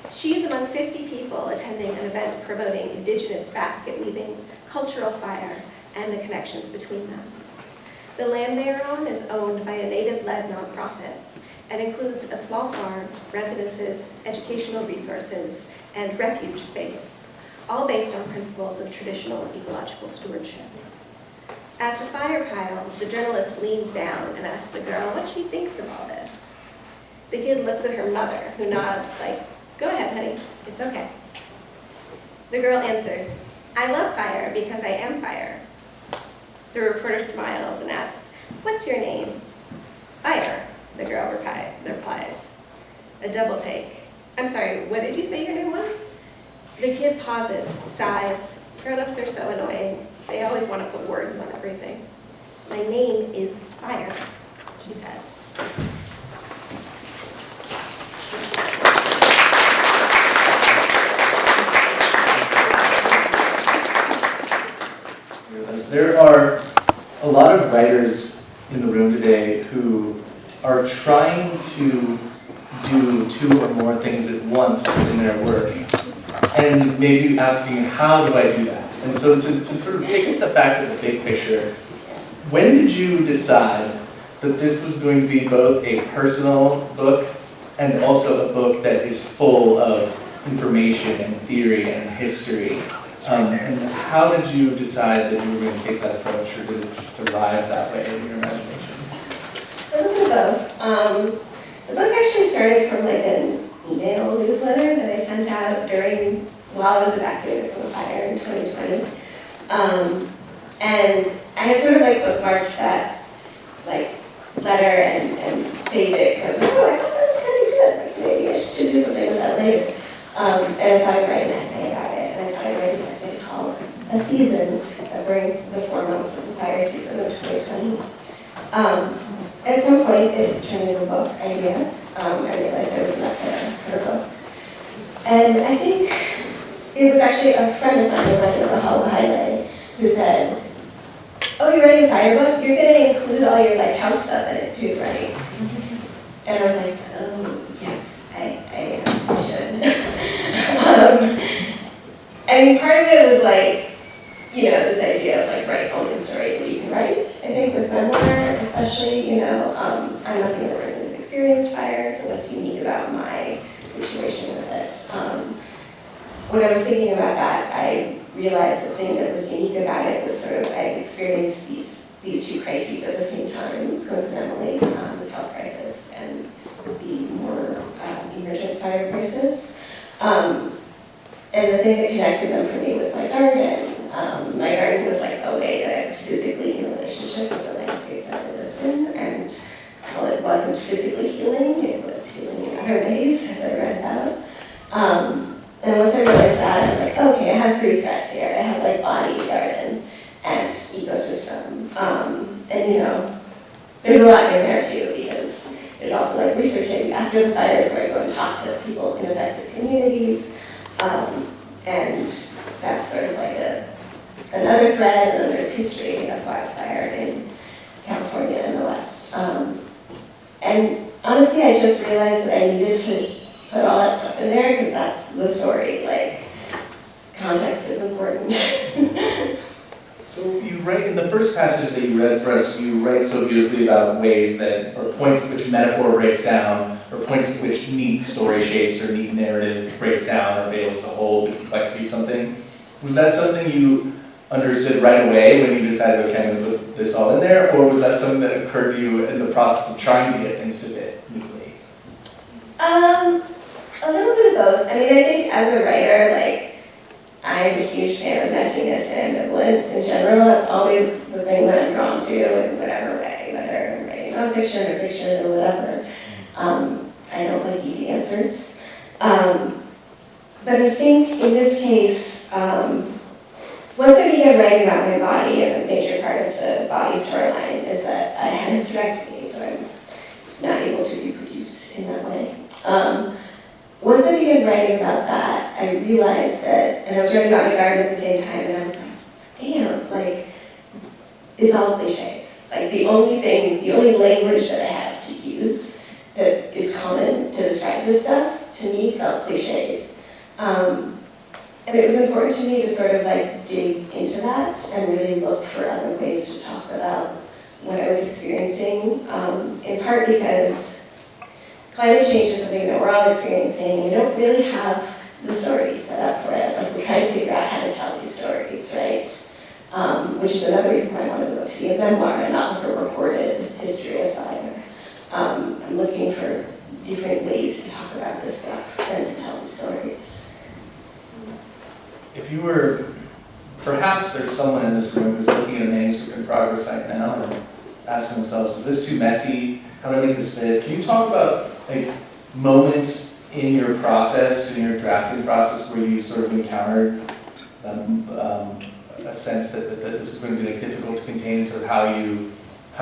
She is among 50 people attending an event promoting indigenous basket weaving, cultural fire, and the connections between them. The land they are on is owned by a native-led nonprofit and includes a small farm, residences, educational resources, and refuge space, all based on principles of traditional ecological stewardship. At the fire pile, the journalist leans down and asks the girl what she thinks of all this. The kid looks at her mother, who nods like, "Go ahead, honey, it's okay." The girl answers, "I love fire because I am fire." The reporter smiles and asks, "What's your name?" "Fire," the girl replies. A double take. "I'm sorry, what did you say your name was?" The kid pauses, sighs. Grown-ups are so annoying. They always want to put words on everything. "My name is Fire," she says. There are a lot of writers in the room today who are trying to do two or more things at once in their work, and maybe asking, how do I do that? And so to sort of take a step back to the big picture, when did you decide that this was going to be both a personal book and also a book that is full of information and theory and history? And how did you decide that you were going to take that approach, or did it just arrive that way in your imagination? A little bit of both. The book actually started from like an email newsletter that I sent out while I was evacuated from the fire in 2020. And I had sort of like bookmarked that like letter and saved it, because I was like, oh, I thought that's kind of good. Like maybe I should do something with that later. And I thought I'd write an essay about it, and I thought I'd write an essay called A Season, covering the 4 months of the fire season of 2020. At some point, it turned into a book idea. I realized I was not going to put a book. And I think it was actually a friend of mine who went to the Hall Highway who said, "Oh, you're writing a fire book? You're going to include all your like house stuff in it too, right?" And I was like, "Oh, yes, I should." I mean, part of it was like, you know, this idea of like write only a story that you can write. I think with memoir, especially, you know, I'm not the only person who's experienced fire, so what's unique about my situation with it? When I was thinking about that, I realized the thing that was unique about it was sort of I experienced these two crises at the same time, coincidentally, this health crisis and the more emergent fire crisis. And the thing that connected them for me was my garden. My garden was like a way that I was physically in a relationship with the landscape that I lived in, and while it wasn't physically healing, it was healing in other ways, as I read about. And once I realized that, I was like, okay, I have 3 threads here. I have like body, garden, and ecosystem. And you know, there's a lot in there too, because there's also like researching after the fires where I go and talk to people in affected communities. And that's sort of like another thread, and then there's history of wildfire in California and the West. And honestly, I just realized that I needed to put all that stuff in there because that's the story. Like, context is important. So you write, in the first passage that you read for us, you write so beautifully about ways that, or points at which metaphor breaks down, or points at which neat story shapes or neat narrative breaks down or fails to hold the complexity of something. Was that something you understood right away when you decided, okay, I'm going to put this all in there, or was that something that occurred to you in the process of trying to get things to fit neatly? A little bit of both. I mean, I think as a writer, like, I'm a huge fan of messiness and ambivalence in general. That's always the thing that I'm drawn to in whatever way, whether I'm writing nonfiction or fiction or whatever. I don't like easy answers. But I think in this case, once I began writing about my body, and a major part of the body storyline is that I had a hysterectomy, so I'm not able to reproduce in that way. Once I began writing about that, I realized that, and I was writing about my garden at the same time, and I was like, damn, like, it's all cliches. Like, the only language that I have to use that is common to describe this stuff, to me felt cliched. And it was important to me to sort of like dig into that and really look for other ways to talk about what I was experiencing, in part because climate change is something that we're all experiencing. We don't really have the stories set up for it. Like, we're trying to figure out how to tell these stories, right? Which is another reason why I wanted the book to be a memoir and not like a reported history of fire. I'm looking for different ways to talk about this stuff and to tell the stories. If you were, perhaps there's someone in this room who's looking at a manuscript in progress right now and asking themselves, is this too messy? How do I make this fit? Can you talk about like moments in your process, in your drafting process, where you sort of encountered a sense that this is going to be like difficult to contain, sort of how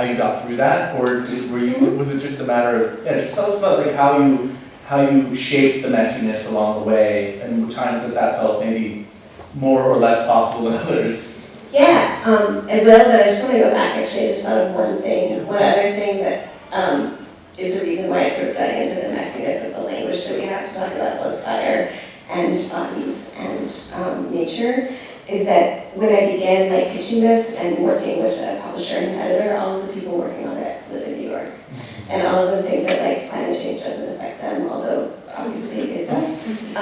you got through that, or was it just a matter of just tell us about like how you shaped the messiness along the way, and times that felt maybe more or less possible than others. Yeah, it will, but I just want to go back actually. I just thought of one thing. One other thing that is the reason why I sort of dug into the messiness of the language that we have to talk about both fire and bodies and nature, is that when I began like pitching this and working with a publisher and an editor, all of the people working on it live in New York. And all of them think that like climate change doesn't affect them, although obviously it does.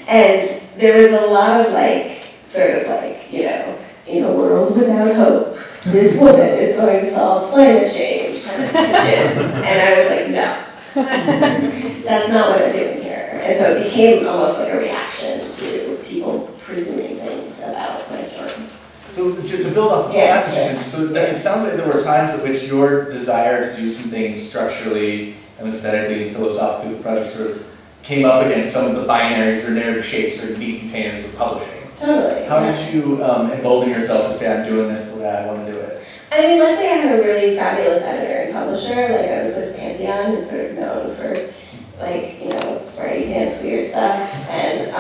And there was a lot of like, sort of like, you know, in a world without hope, this woman is going to solve climate change kind of pitches. And I was like, no, that's not what I'm doing here. And so it became almost like a reaction to people presuming things about my story. So to build off of that, so it sounds like there were times at which your desire to do some things structurally and aesthetically and philosophically with the project sort of came up against some of the binaries or narrative shapes or neat containers of publishing. Totally. How did you embolden yourself to say, I'm doing this the way I want to do it? I mean, luckily I had a really fabulous editor and publisher. Like, I was with Pantheon, who's sort of known for, like, you know, smarty pants, weird stuff. And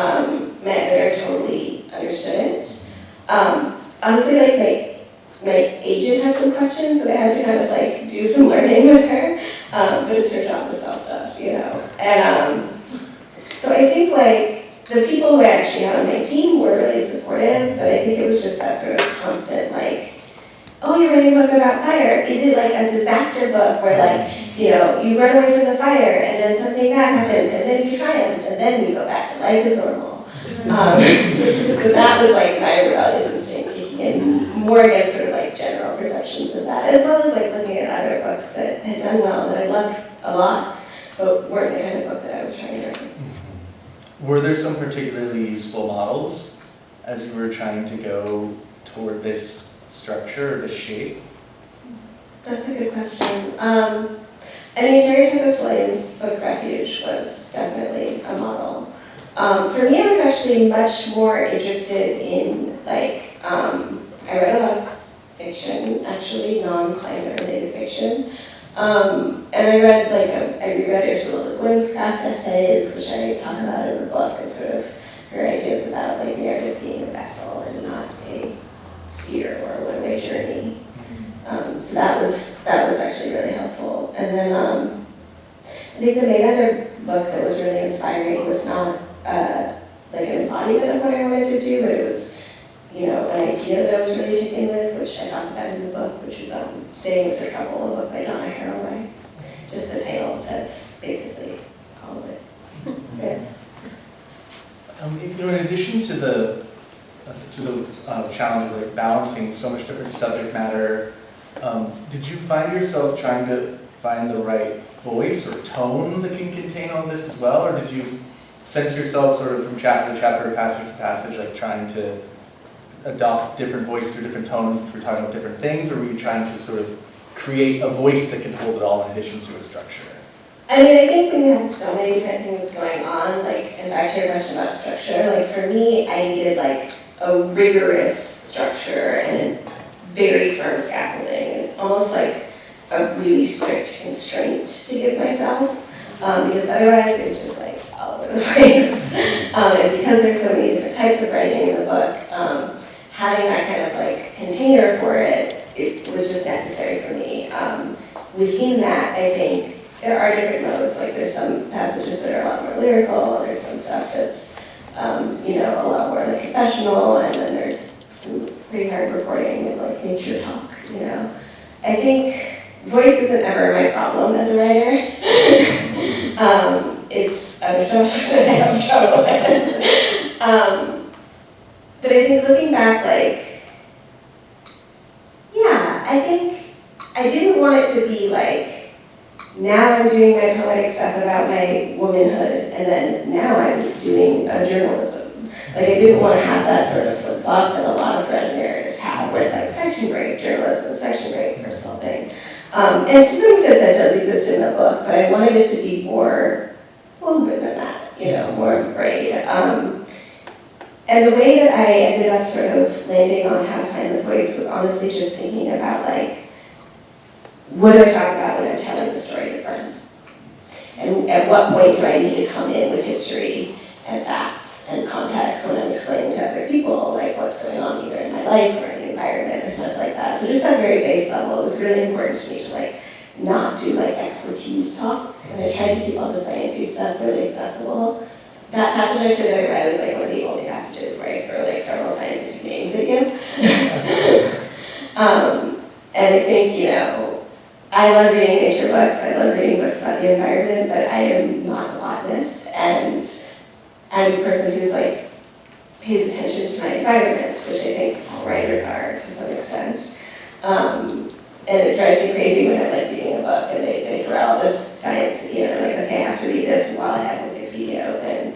my editor totally understood it. Honestly, like, my agent had some questions, so I had to kind of, like, do some learning with her. But it's her job to sell stuff, you know. And so I think, like, the people who I actually had on my team were really supportive, but I think it was just that sort of constant, like, oh, you're writing a book about fire. Is it like a disaster book where, like, you know, you run away from the fire and then something bad happens and then you triumph and then you go back to life as normal? So that was like my rebellious instinct kicking in, more against sort of like general perceptions of that, as well as like looking at other books that had done well that I loved a lot, but weren't the kind of book that I was trying to write. Were there some particularly useful models as you were trying to go toward this structure or this shape? That's a good question. I mean, Terry Tempest Williams' book Refuge was definitely a model. For me, I was actually much more interested in, like, I read a lot of fiction, actually, non-climate related fiction. And I read, like, I reread Ursula Le Guin's craft essays, which I talk about in the book, and sort of her ideas about, like, narrative being a vessel and not a skier or a one-way journey. So that was actually really helpful. And then I think the main other book that was really inspiring was not like an embodiment of what I wanted to do, but it was, you know, an idea that I was really taken with, which I talk about in the book, which is Staying with the Trouble, a book by Donna Haraway. Just the title says basically all of it. Yeah. You know, in addition to the challenge of like balancing so much different subject matter, did you find yourself trying to find the right voice or tone that can contain all this as well, or did you sense yourself sort of from chapter to chapter, passage to passage, like trying to adopt different voices or different tones if we're talking about different things, or were you trying to sort of create a voice that can hold it all in addition to a structure? I mean, I think when you have so many different things going on, like, and back to your question about structure, like, for me, I needed, like, a rigorous structure and a very firm scaffolding, and almost like a really strict constraint to give myself, because otherwise it's just, like, all over the place. And because there's so many different types of writing in the book, having that kind of, like, container for it, it was just necessary for me. within that, I think there are different modes. Like there's some passages that are a lot more lyrical, there's some stuff that's, you know, a lot more like confessional, and then there's some pretty hard reporting and like nature talk, you know. I think voice isn't ever my problem as a writer. It's other stuff that I have trouble with. But I think looking back, like, yeah, I think I didn't want it to be like, now I'm doing my poetic stuff about my womanhood, and then now I'm doing a journalism. Like, I didn't want to have that sort of flip-flop that a lot of thread narratives have, where it's like section break journalism, section break personal thing. And to some extent that does exist in the book, but I wanted it to be more open than that, you know, more braid. And the way that I ended up sort of landing on how to find the voice was honestly just thinking about, like, what do I talk about when I'm telling the story to a friend? And at what point do I need to come in with history and facts and context when I'm explaining to other people, like, what's going on either in my life or in the environment or stuff like that. So just at a very base level, it was really important to me to, like, not do, like, expertise talk. And I tried to keep all the sciencey stuff really accessible. That passage actually that I read is, like, one of the only passages where I throw, like, several scientific names at you. And I think, you know, I love reading nature books, I love reading books about the environment, but I am not a botanist, and I'm a person who's, like, pays attention to my environment, which I think all writers are to some extent. And it drives me crazy when I'm, like, reading a book and they throw all this science, you know, like, okay, I have to read this while I have Wikipedia open,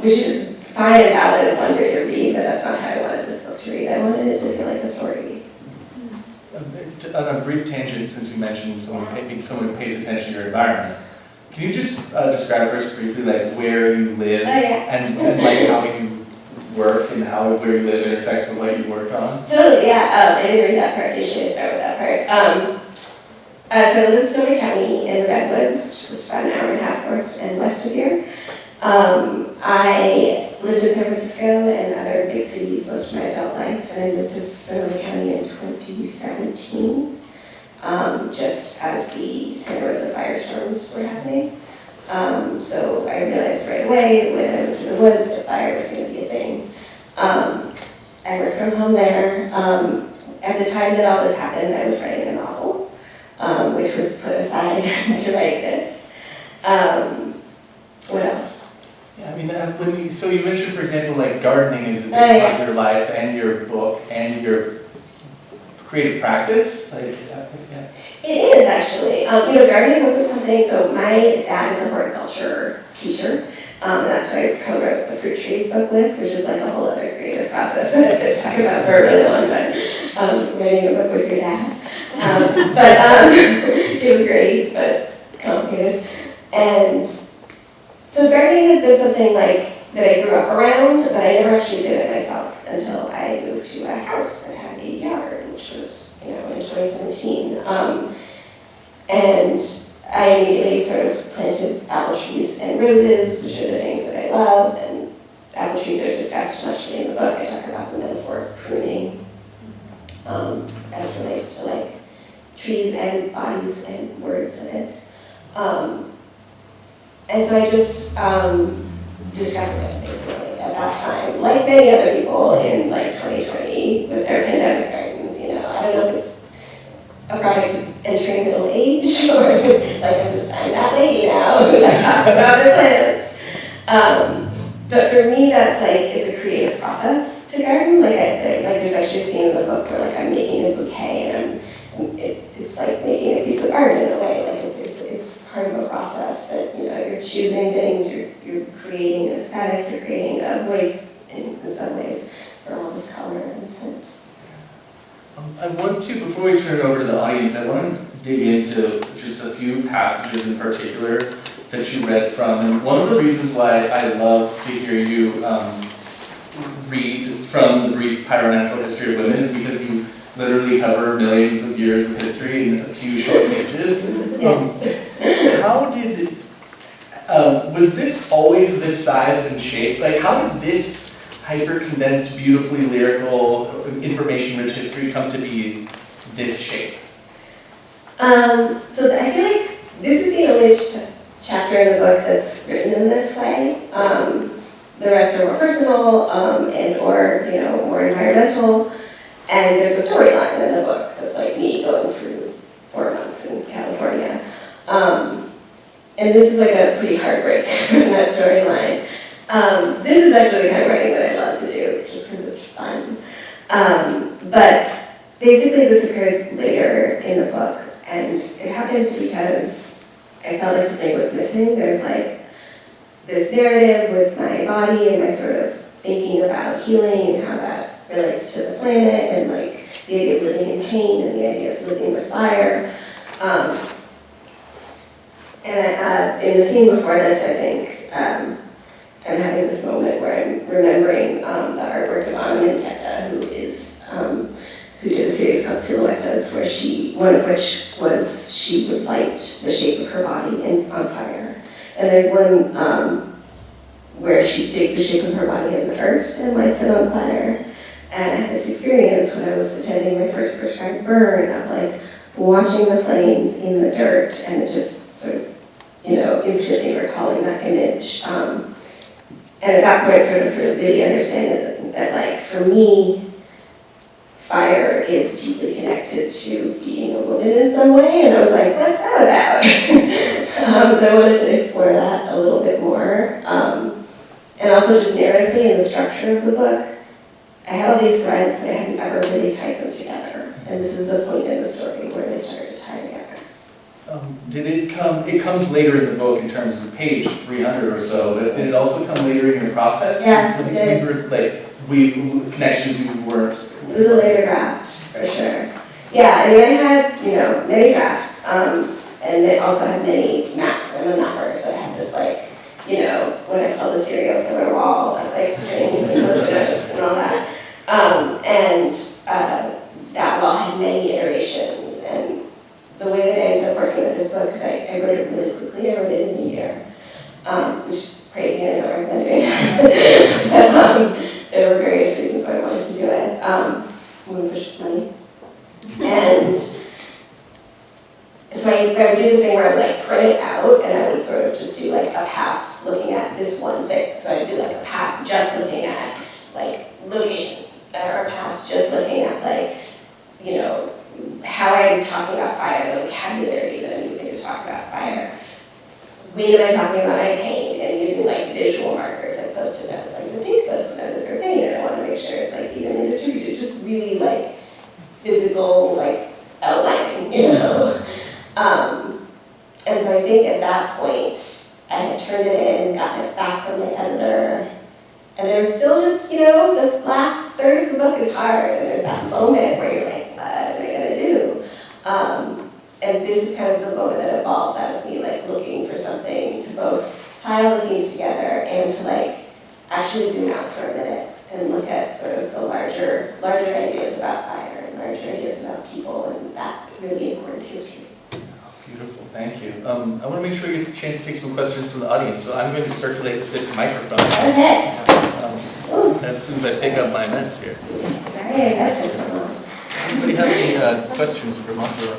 which is fine and valid and one way to read, but that's not how I wanted this book to read. I wanted it to feel like a story. On a brief tangent, since you mentioned being someone who pays attention to your environment, can you just describe for us briefly, like, where you live and like how you work and how where you live intersects with what you work on? Totally, yeah. I didn't read that part. Usually I start with that part. So I live in Sonoma County in the Redwoods, which is about an hour and a half north and west of here. I lived in San Francisco and other big cities most of my adult life, and I moved to Sonoma County in 2017, just as the Santa Rosa firestorms were happening. So I realized right away when I moved to the woods that fire was going to be a thing. I worked from home there. At the time that all this happened, I was writing a novel, which was put aside to write this. What else? Yeah, I mean, so you mentioned, for example, like gardening is a big part of your life and your book and your creative practice. Like, yeah. It is actually. You know, gardening wasn't something. So my dad is a horticulture teacher, and that's who I co-wrote the fruit trees book with, which is like a whole other creative process that I've been talking about for a really long time. Writing a book with your dad, but it was great, but complicated. And so gardening has been something like that I grew up around, but I never actually did it myself until I moved to a house that had a yard, which was, you know, in 2017. And I immediately sort of planted apple trees and roses, which are the things that I love, and apple trees are discussed much in the book. I talk about the metaphor of pruning as relates to, like, trees and bodies and words in it. And so I just discovered it, basically, at that time. Like many other people in, like, 2020 with their pandemic gardens, you know. I don't know if it's a product of entering middle age or, like, I'm that lady now who, like, talks about her plants. But for me, that's, like, it's a creative process to garden. Like, there's actually a scene in the book where, like, I'm making a bouquet and it's like making a piece of art in a way. Like, it's part of a process that, you know, you're choosing things, you're creating an aesthetic, you're creating a voice in some ways for all this color and scent. I want to, before we turn it over to the audience, I want to dig into just a few passages in particular that you read from. And one of the reasons why I love to hear you read from the brief Pyronatural History of Women is because you literally cover millions of years of history in a few short pages. How did, was this always this size and shape? Like, how did this hyper-condensed, beautifully lyrical, information-rich history come to be this shape? So I feel like this is the only chapter in the book that's written in this way. The rest are more personal and or, you know, more environmental. And there's a storyline in the book that's like me going through 4 months in California. And this is like a pretty hard break from that storyline. This is actually the kind of writing that I love to do, just because it's fun. But basically this occurs later in the book, and it happened because I felt like something was missing. There's like this narrative with my body and my sort of thinking about healing and how that relates to the planet, and like the idea of living in pain and the idea of living with fire. And in the scene before this, I think I'm having this moment where I'm remembering the artwork of Anna Mendieta, who did a series called Silhouettes, where one of which was she would light the shape of her body on fire. And there's one where she digs the shape of her body in the earth and lights it on fire. And I had this experience when I was attending my first prescribed burn of like watching the flames in the dirt and just sort of, you know, instantly recalling that image. And at that point, sort of really understanding that like for me, fire is deeply connected to being a woman in some way, and I was like, what's that about? So I wanted to explore that a little bit more. And also just narratively in the structure of the book, I have all these threads, but I hadn't ever really tied them together. And this is the point in the story where they started to tie together. It comes later in the book in terms of page 300 or so, but did it also come later in your process? Yeah, it These did. were like, connections you weren't. It was a later draft, for sure. Yeah, I mean, I had, you know, many drafts, and it also had many maps. I'm a mapper, so I had this, like, you know, what I call the serial killer wall of, like, strings and post-it notes and all that. That wall had many iterations, and the way that I ended up working with this book, because I wrote it really quickly, I wrote it in a year, which is crazy, I don't recommend doing that. There were various reasons why I wanted to do it. One of which was money. And so I would do this thing where I would like print it out, and I would sort of just do like a pass looking at this one thing. So I'd do like a pass just looking at like location, or a pass just looking at like, you know, how I'm talking about fire, the vocabulary that I'm using to talk about fire. When am I talking about my pain, and using like visual markers like post-it notes, like the pink post-it note is for pain, and I want to make sure it's like evenly distributed, just really like physical like outlining, you know. And so I think at that point I had turned it in, gotten it back from my editor, and there was still just, you know, the last third of the book is hard, and there's that moment where you're like, what am I gonna do? And this is kind of the moment that evolved out of me like looking for something to both tie all the themes together and to like actually zoom out for a minute and look at sort of the larger ideas about fire and larger ideas about people and that really important history. Beautiful, thank you. I want to make sure you get a chance to take some questions from the audience, so I'm going to circulate this microphone. Okay. As soon as I pick up my mess here. Sorry, I got this one. Anybody have any questions for Manjula?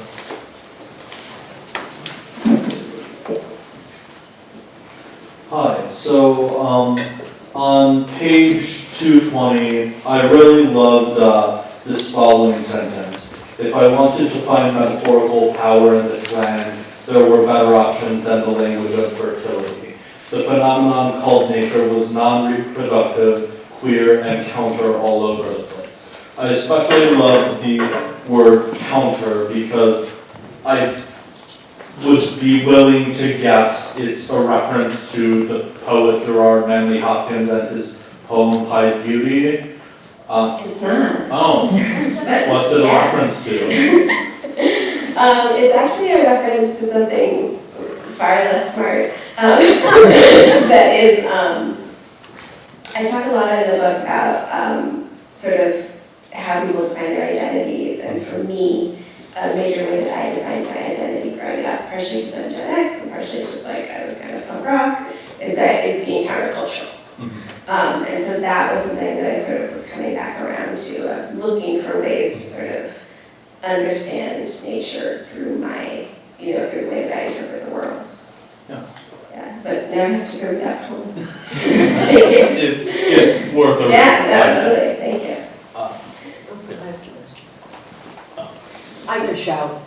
Hi, so on page 220, I really loved this following sentence. If I wanted to find metaphorical power in this land, there were better options than the language of fertility. The phenomenon called nature was non-reproductive, queer, and counter all over the place. I especially love the word counter because I would be willing to guess it's a reference to the poet Gerard Manley Hopkins and his poem Pied Beauty. It's not. Oh, what's it a reference to? It's actually a reference to something far less smart. That is, I talk a lot in the book about sort of how people define their identities, and for me, a major way that I defined my identity growing up, partially because I'm Gen X and partially just like I was kind of punk rock, is being countercultural. And so that was something that I sort of was coming back around to. I was looking for ways to sort of understand nature through my, through the way that I interpret the world. Yeah. Yeah, but now I have to go back home. Thank you. It's worth a read. Yeah, no, totally, thank you. I can shout.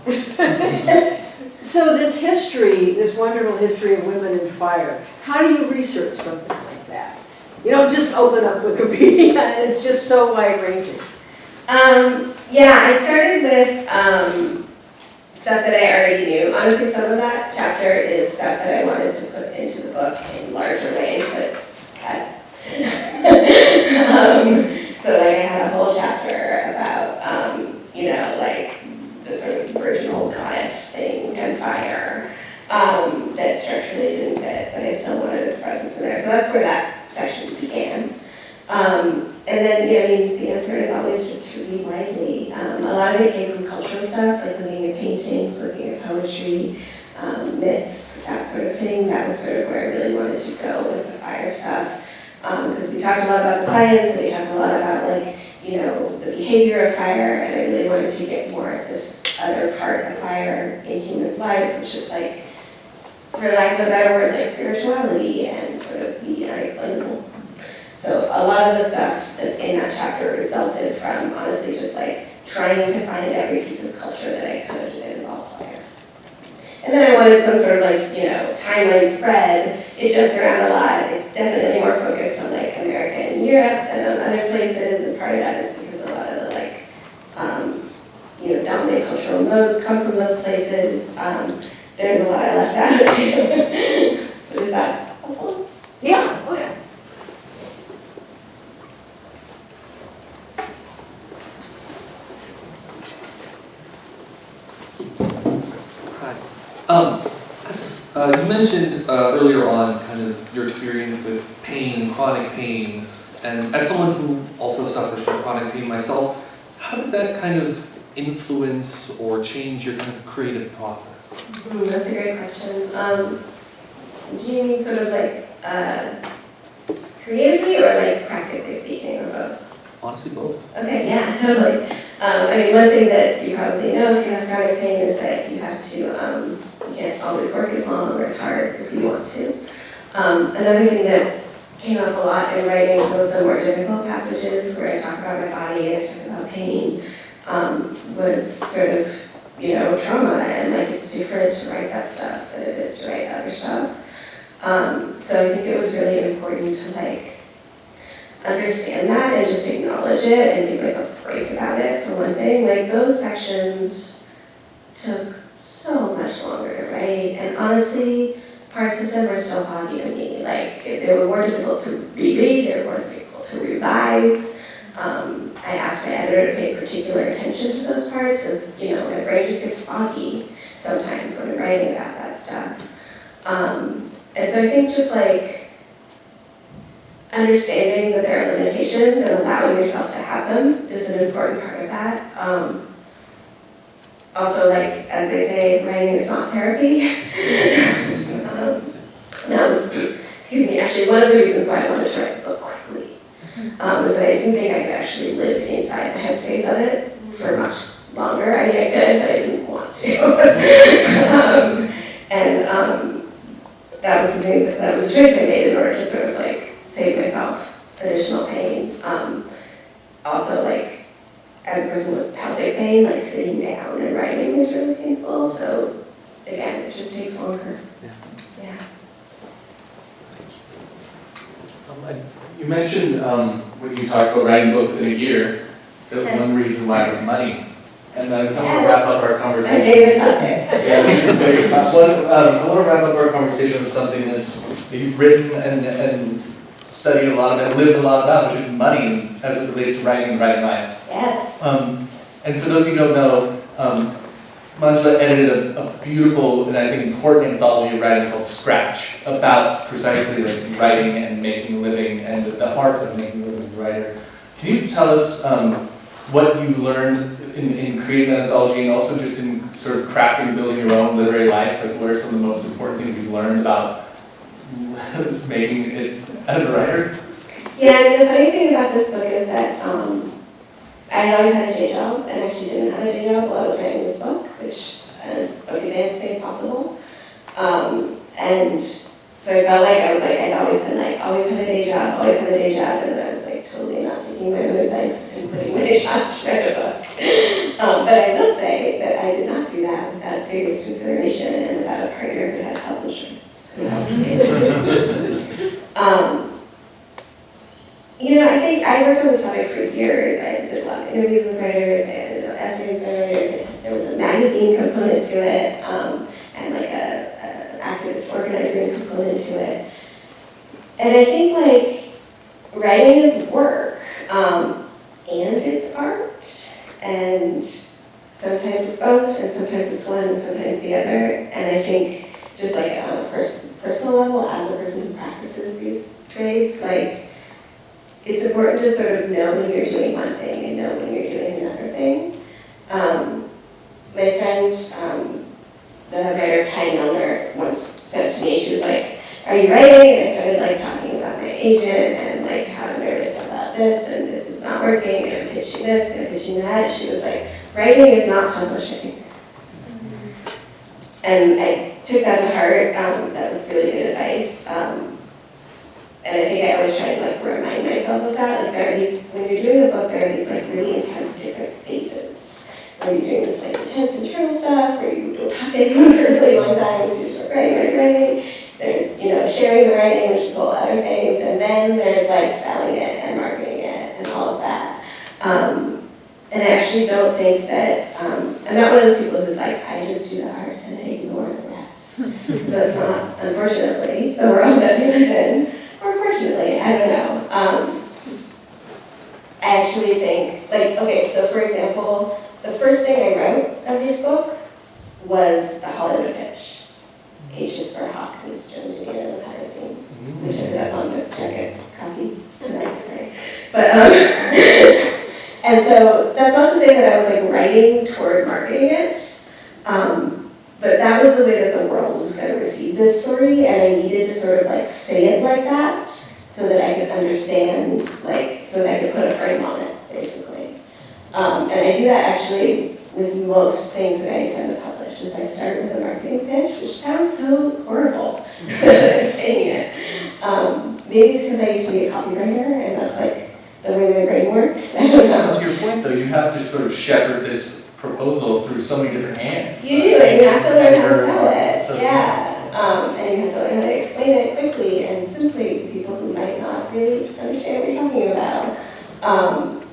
So this history, this wonderful history of women in fire, how do you research something like that? You don't just open up Wikipedia and it's just so wide-ranging. Yeah, I started with stuff that I already knew. Honestly, some of that chapter is stuff that I wanted to put into the book in larger ways, but cut. So like I had a whole chapter about, like the sort of virginal goddess thing and fire that structurally didn't fit, but I still wanted its presence in there. So that's where that section began. And then, the answer is always just to read widely. A lot of it came from cultural stuff, like looking at paintings, looking at poetry, myths, that sort of thing. That was sort of where I really wanted to go with the fire stuff. Because we talked a lot about the science, and we talked a lot about, the behavior of fire, and I really wanted to get more at this other part of fire in humans' lives, which is like, for lack of a better word, like spirituality and sort of the unexplainable. So a lot of the stuff that's in that chapter resulted from, honestly, just like trying to find every piece of culture that I could that involved fire. And then I wanted some sort of timeline spread. It jumps around a lot. It's definitely more focused on like America and Europe than on other places, and part of that is because a lot of the dominant cultural modes come from those places. There's a lot I left out too. But is that helpful? Yeah, oh yeah. You mentioned earlier on kind of your experience with pain, chronic pain, and as someone who also suffers from chronic pain myself, how did that kind of influence or change your kind of creative process? That's a great question. Do you mean sort of like creatively or like practically speaking, or both? Honestly, both. Okay, yeah, totally. One thing that you probably know if you have chronic pain is that you have to, you can't always work as long or as hard as you want to. Another thing that came up a lot in writing some of the more difficult passages where I talk about my body and I talk about pain was sort of, trauma, and like it's different to write that stuff than it is to write other stuff. So I think it was really important to understand that and just acknowledge it and give myself a break about it, for one thing. Like those sections took so much longer to write, and honestly, parts of them are still foggy to me. Like they were more difficult to reread, they were more difficult to revise. I asked my editor to pay particular attention to those parts because, my brain just gets foggy sometimes when I'm writing about that stuff. And so I think just understanding that there are limitations and allowing yourself to have them is an important part of that. Also, as they say, writing is not therapy. Actually one of the reasons why I wanted to write the book quickly was that I didn't think I could actually live inside the headspace of it for much longer. I mean, I could, but I didn't want to. That was something that was a choice I made in order to sort of save myself additional pain. Also, as a person with pelvic pain, sitting down and writing is really painful. So again, it just takes longer. Yeah. You mentioned when you talked about writing a book in a year, that was one reason why it was money. And then I kind of want to wrap up our conversation. My favorite topic. Yeah, favorite topic. I want to wrap up our conversation with something that you've written and studied a lot about, lived a lot about, which is money as it relates to writing and writing life. Yes. And for those of you who don't know, Manjula edited a beautiful and I think important anthology of writing called Scratch, about precisely writing and making a living and the art of making a living as a writer. Can you tell us what you learned in creating that anthology and also just in sort of crafting and building your own literary life? What are some of the most important things you've learned about making it as a writer? Yeah, the funny thing about this book is that I had always had a day job, and actually didn't have a day job while I was writing this book, which book advance made possible. And so I felt like I'd always been like, always had a day job, and then I was like totally not taking my own advice and putting my job to write a book. But I will say that I did not do that without serious consideration and without a partner who has health insurance. Who helps me. I think I worked on this topic for years. I did a lot of interviews with writers and essays by writers. There was a magazine component to it, and like an activist organizing component to it. And I think writing is work, and it's art, and sometimes it's both, and sometimes it's one, and sometimes the other. And I think just on a personal level, as a person who practices these trades, it's important to sort of know when you're doing one thing and know when you're doing another thing. My friend, the writer Kai Milner, once said to me, she was like, "Are you writing?" And I started talking about my agent and how I'm nervous about this and this is not working, and I'm pitching this and I'm pitching that. And she was like, "Writing is not publishing." And I took that to heart. That was really good advice. And I think I always try to remind myself of that. There are these, when you're doing a book, there are these really intense different phases. Where you're doing this intense internal stuff, where you don't talk to anyone for a really long time, so you just writing. There's, sharing the writing, which is whole other things, and then there's selling it and marketing it and all of that. And I actually don't think that, I'm not one of those people who's I just do the art and I ignore the rest. So it's not, unfortunately, the world that we live in. Or fortunately, I don't know. I actually think, okay, so for example, the first thing I wrote of this book was the Hollywood pitch. H's for Hawk and Stone to be in the magazine, which I ended up on to check a copy tonight, sorry. But, and so that's not to say that I was writing toward marketing it, but that was the way that the world was going to receive this story, and I needed to sort of say it like that so that I could understand, so that I could put a frame on it, basically. And I do that actually with most things that I intend to publish, is I start with a marketing pitch, which sounds so horrible saying it. Maybe it's because I used to be a copywriter, and that's the way my brain works. I don't know. To your point, though, you have to sort of shepherd this proposal through so many different hands. You do, and you have to learn how to sell it. Yeah. And you have to learn how to explain it quickly and simply to people who might not really understand what you're talking about.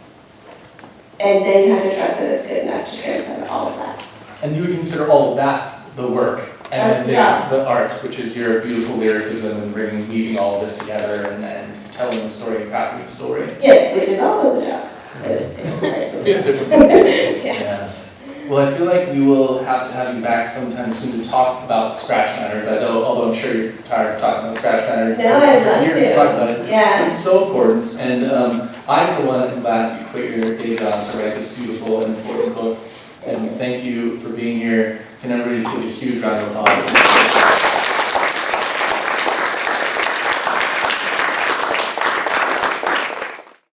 And then you have to trust that it's good enough to transcend all of that. And you would consider all of that the work, and then the art, which is your beautiful lyricism and weaving all of this together and telling the story and crafting the story. Yes, which is also the job. But it's different parts of it. Yes. Well, I feel like we will have to have you back sometime soon to talk about scratch matters, although I'm sure you're tired of talking about scratch matters. No, I'd love years to. talk about it. Yeah. It's so important, and I, for one, am glad that you quit your day job to write this beautiful and important book. And thank you for being here. Can everybody just give a huge round of applause?